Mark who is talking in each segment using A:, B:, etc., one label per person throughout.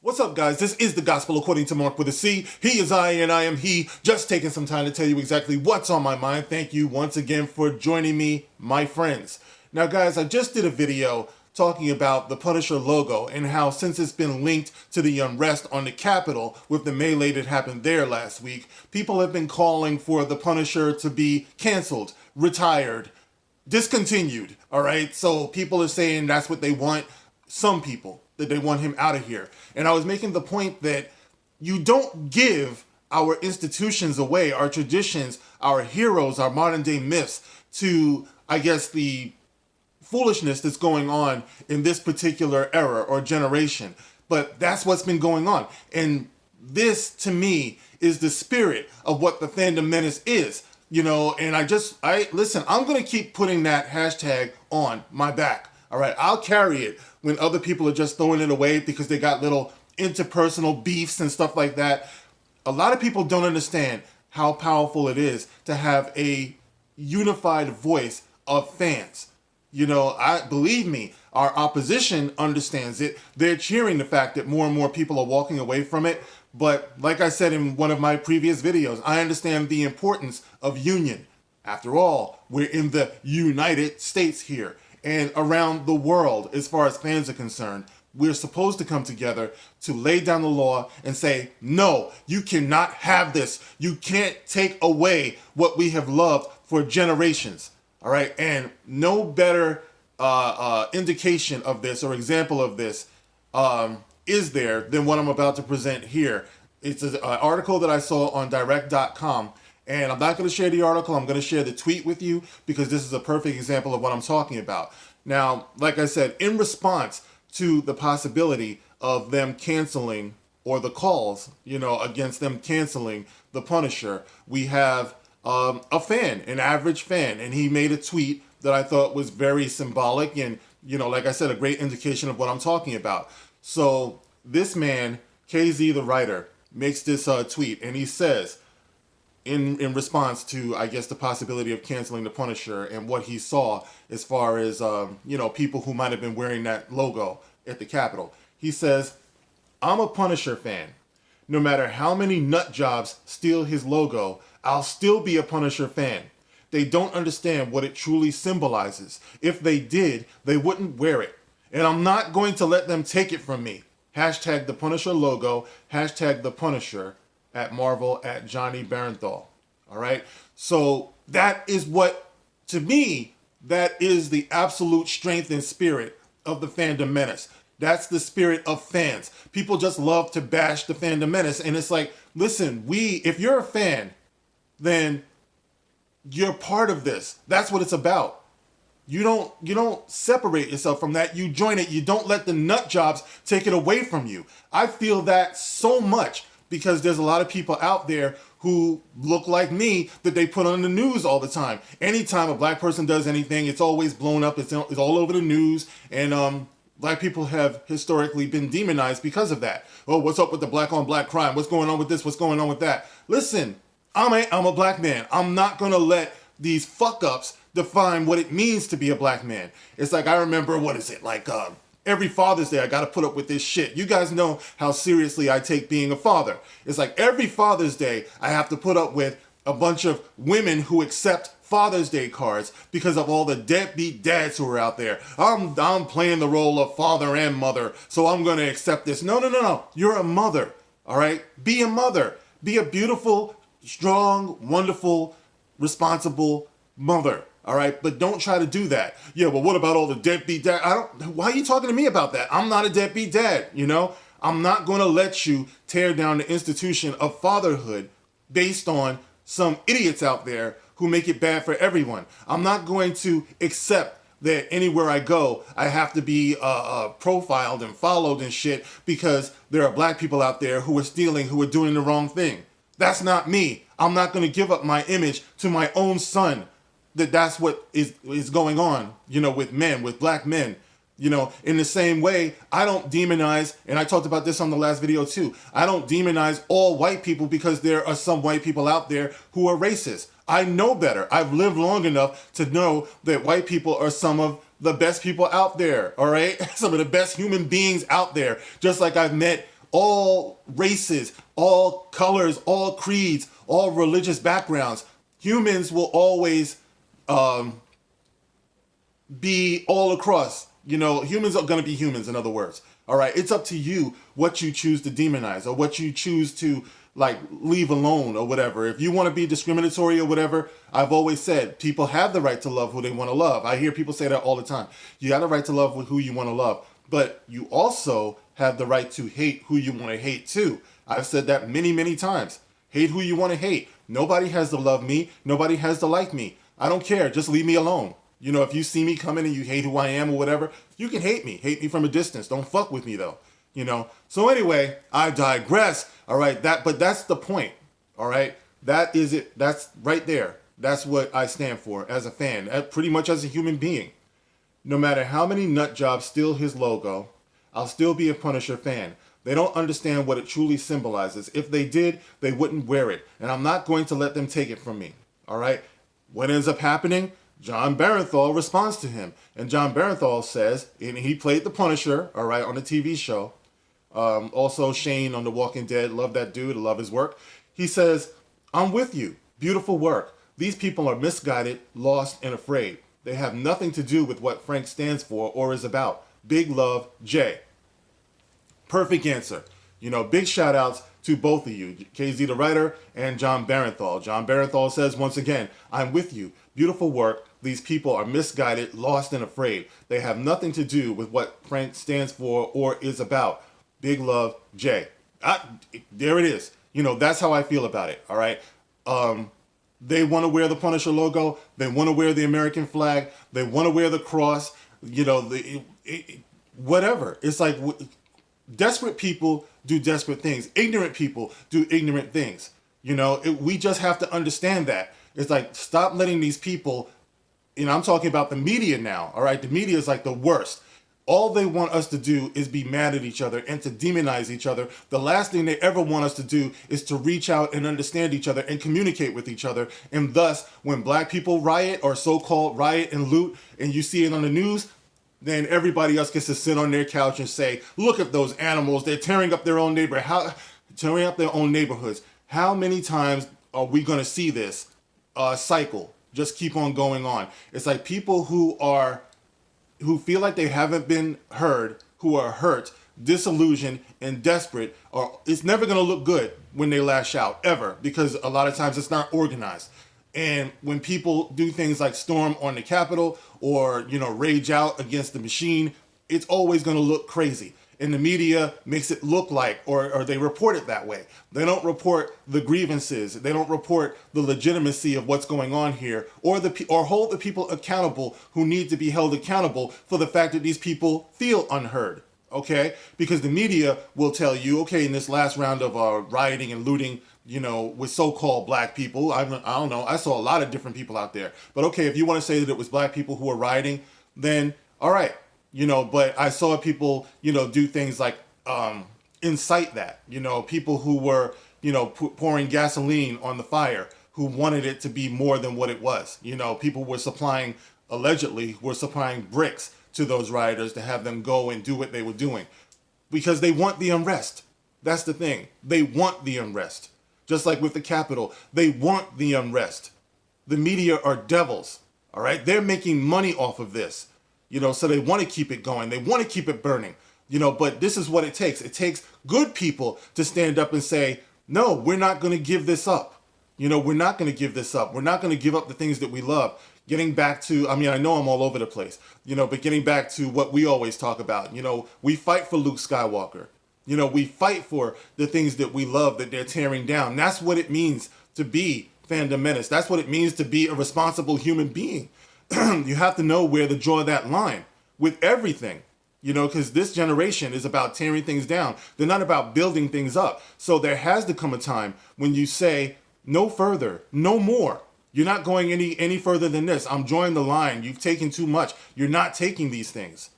A: What's up, guys? This is the Gospel According to Mark with a C. He is I and I am he. Just taking some time to tell you exactly what's on my mind. Thank you once again for joining me, my friends. Now, guys, I just did a video talking about the Punisher logo and how since it's been linked to the unrest on the Capitol with the melee that happened there last week, people have been calling for the Punisher to be canceled, retired, discontinued, all right? So people are saying that's what they want. Some people, that they want him out of here. And I was making the point that you don't give our institutions away, our traditions, our heroes, our modern day myths to, I guess, the foolishness that's going on in this particular era or generation. But that's what's been going on. And this, to me, is the spirit of what the fandom menace is. You know, and listen, I'm going to keep putting that hashtag on my back. All right, I'll carry it when other people are just throwing it away because they got little interpersonal beefs and stuff like that. A lot of people don't understand how powerful it is to have a unified voice of fans. You know, believe me, our opposition understands it. They're cheering the fact that more and more people are walking away from it. But like I said in one of my previous videos, I understand the importance of union. After all, we're in the United States here. And around the world, as far as fans are concerned, we're supposed to come together to lay down the law and say, no, you cannot have this. You can't take away what we have loved for generations. All right. And no better indication of this or example of this is there than what I'm about to present here. It's an article that I saw on direct.com. And I'm not going to share the article. I'm going to share the tweet with you because this is a perfect example of what I'm talking about. Now, like I said, in response to the possibility of them canceling or the calls, against them canceling the Punisher, we have a fan, an average fan, and he made a tweet that I thought was very symbolic and, like I said, a great indication of what I'm talking about. So this man, KZ the writer, makes this tweet and he says, in response to, I guess, the possibility of canceling the Punisher and what he saw as far as, people who might have been wearing that logo at the Capitol. He says, I'm a Punisher fan. No matter how many nut jobs steal his logo, I'll still be a Punisher fan. They don't understand what it truly symbolizes. If they did, they wouldn't wear it. And I'm not going to let them take it from me. Hashtag the Punisher logo, hashtag the Punisher. At Marvel, at Jon Bernthal. All right. So that is what, to me, that is the absolute strength and spirit of the fandom menace. That's the spirit of fans. People just love to bash the fandom menace. And it's like, listen, if you're a fan, then you're part of this. That's what it's about. You don't separate yourself from that. You join it. You don't let the nut jobs take it away from you. I feel that so much. Because there's a lot of people out there who look like me that they put on the news all the time. Anytime a black person does anything, it's always blown up. It's all over the news. And black people have historically been demonized because of that. Oh, what's up with the black on black crime? What's going on with this? What's going on with that? Listen, I'm a black man. I'm not going to let these fuck ups define what it means to be a black man. It's like, I remember, every Father's Day, I got to put up with this shit. You guys know how seriously I take being a father. It's like every Father's Day, I have to put up with a bunch of women who accept Father's Day cards because of all the deadbeat dads who are out there. I'm playing the role of father and mother, so I'm going to accept this. No. You're a mother, all right? Be a mother. Be a beautiful, strong, wonderful, responsible mother. All right, but don't try to do that. Yeah, but what about all the deadbeat dad? Why are you talking to me about that? I'm not a deadbeat dad, I'm not going to let you tear down the institution of fatherhood based on some idiots out there who make it bad for everyone. I'm not going to accept that anywhere I go, I have to be profiled and followed and shit because there are black people out there who are stealing, who are doing the wrong thing. That's not me. I'm not going to give up my image to my own son. That's what is going on, with men, with black men. In the same way, I don't demonize, and I talked about this on the last video too, I don't demonize all white people because there are some white people out there who are racist. I know better. I've lived long enough to know that white people are some of the best people out there, all right? Some of the best human beings out there. Just like I've met all races, all colors, all creeds, all religious backgrounds. Humans will always be all across. Humans are going to be humans, in other words. All right, it's up to you what you choose to demonize or what you choose to leave alone or whatever. If you want to be discriminatory or whatever, I've always said people have the right to love who they want to love. I hear people say that all the time. You got the right to love who you want to love, but you also have the right to hate who you want to hate too. I've said that many, many times. Hate who you want to hate. Nobody has to love me. Nobody has to like me. I don't care. Just leave me alone. If you see me coming and you hate who I am or whatever, you can hate me. Hate me from a distance. Don't fuck with me though. So anyway, I digress. All right, but that's the point. All right, that is it. That's right there. That's what I stand for as a fan, pretty much as a human being. No matter how many nut jobs steal his logo, I'll still be a Punisher fan. They don't understand what it truly symbolizes. If they did, they wouldn't wear it, and I'm not going to let them take it from me. All right, what ends up happening? Jon Bernthal responds to him, and Jon Bernthal says, and he played the Punisher, all right, on the TV show. Also Shane on The Walking Dead, love that dude, I love his work. He says, I'm with you, beautiful work. These people are misguided, lost, and afraid. They have nothing to do with what Frank stands for or is about. Big love, Jay. Perfect answer. Big shout outs to both of you, KZ the writer and Jon Bernthal. Jon Bernthal says once again, I'm with you, beautiful work. These people are misguided, lost, and afraid. They have nothing to do with what Frank stands for or is about. Big love, Jay. There it is. That's how I feel about it. All right. They want to wear the Punisher logo. They want to wear the American flag. They want to wear the cross. Whatever. It's like desperate people do desperate things. Ignorant people do ignorant things. We just have to understand that. It's like, stop letting these people, I'm talking about the media now, all right? The media is like the worst. All they want us to do is be mad at each other and to demonize each other. The last thing they ever want us to do is to reach out and understand each other and communicate with each other. And thus, when black people riot or so-called riot and loot, and you see it on the news, then everybody else gets to sit on their couch and say, look at those animals. They're tearing up their own tearing up their own neighborhoods. How many times are we going to see this cycle just keep on going on? It's like people who feel like they haven't been heard, who are hurt, disillusioned, and desperate, or it's never going to look good when they lash out, ever, because a lot of times it's not organized. And when people do things like storm on the Capitol or, rage out against the machine, it's always going to look crazy. And the media makes it look like, or they report it that way. They don't report the grievances. They don't report the legitimacy of what's going on here, or hold the people accountable who need to be held accountable for the fact that these people feel unheard. Okay, because the media will tell you, okay, in this last round of rioting and looting, with so-called black people, I don't know, I saw a lot of different people out there. But okay, if you want to say that it was black people who were rioting, then all right. But I saw people, do things like incite that, people who were, pouring gasoline on the fire, who wanted it to be more than what it was. People were allegedly supplying bricks to those rioters to have them go and do what they were doing because they want the unrest. That's the thing. They want the unrest. Just like with the Capitol, they want the unrest. The media are devils. All right. They're making money off of this. So they want to keep it going. They want to keep it burning, but this is what it takes. It takes good people to stand up and say, no, we're not going to give this up. We're not going to give this up. We're not going to give up the things that we love. Getting back to, I know I'm all over the place, but getting back to what we always talk about, we fight for Luke Skywalker. We fight for the things that we love that they're tearing down. That's what it means to be fandom menace. That's what it means to be a responsible human being. You have to know where to draw that line with everything, because this generation is about tearing things down. They're not about building things up. So there has to come a time when you say, no further, no more. You're not going any further than this. I'm drawing the line. You've taken too much. You're not taking these things,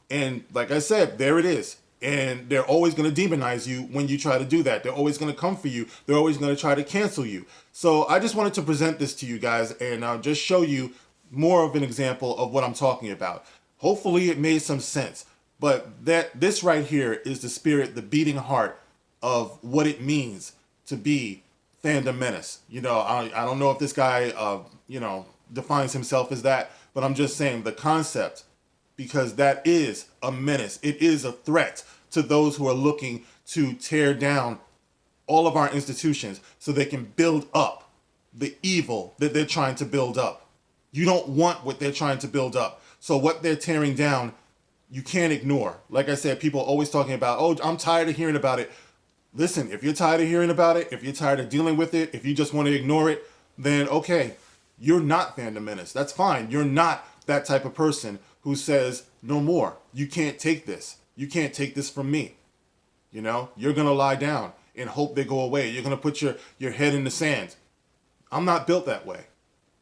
A: And like I said, there it is. And they're always going to demonize you when you try to do that. They're always going to come for you. They're always going to try to cancel you. So I just wanted to present this to you guys and just show you more of an example of what I'm talking about. Hopefully it made some sense. But this right here is the spirit, the beating heart of what it means to be fandom menace. I don't know if this guy, defines himself as that, but I'm just saying the concept, because that is a menace. It is a threat to those who are looking to tear down all of our institutions so they can build up the evil that they're trying to build up. You don't want what they're trying to build up. So what they're tearing down, you can't ignore. Like I said, people are always talking about, oh, I'm tired of hearing about it. Listen, if you're tired of hearing about it, if you're tired of dealing with it, if you just want to ignore it, then okay, you're not fandom menace. That's fine. You're not that type of person who says, no more. You can't take this. You can't take this from me. You're going to lie down and hope they go away. You're going to put your head in the sand. I'm not built that way.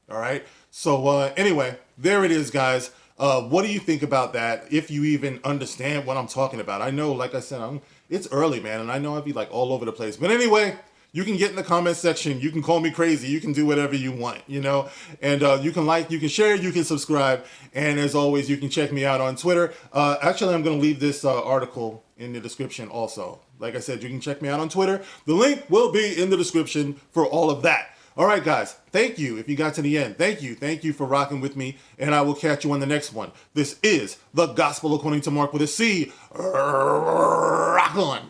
A: All right. So anyway, there it is, guys. What do you think about that? If you even understand what I'm talking about. I know, like I said, it's early, man, and I know I'd be like all over the place. But anyway, you can get in the comment section. You can call me crazy. You can do whatever you want, And you can like, you can share, you can subscribe. And as always, you can check me out on Twitter. Actually, I'm going to leave this article in the description also. Like I said, you can check me out on Twitter. The link will be in the description for all of that. All right, guys, thank you if you got to the end. Thank you for rocking with me, and I will catch you on the next one. This is The Gospel According to Mark with a C. Rock on.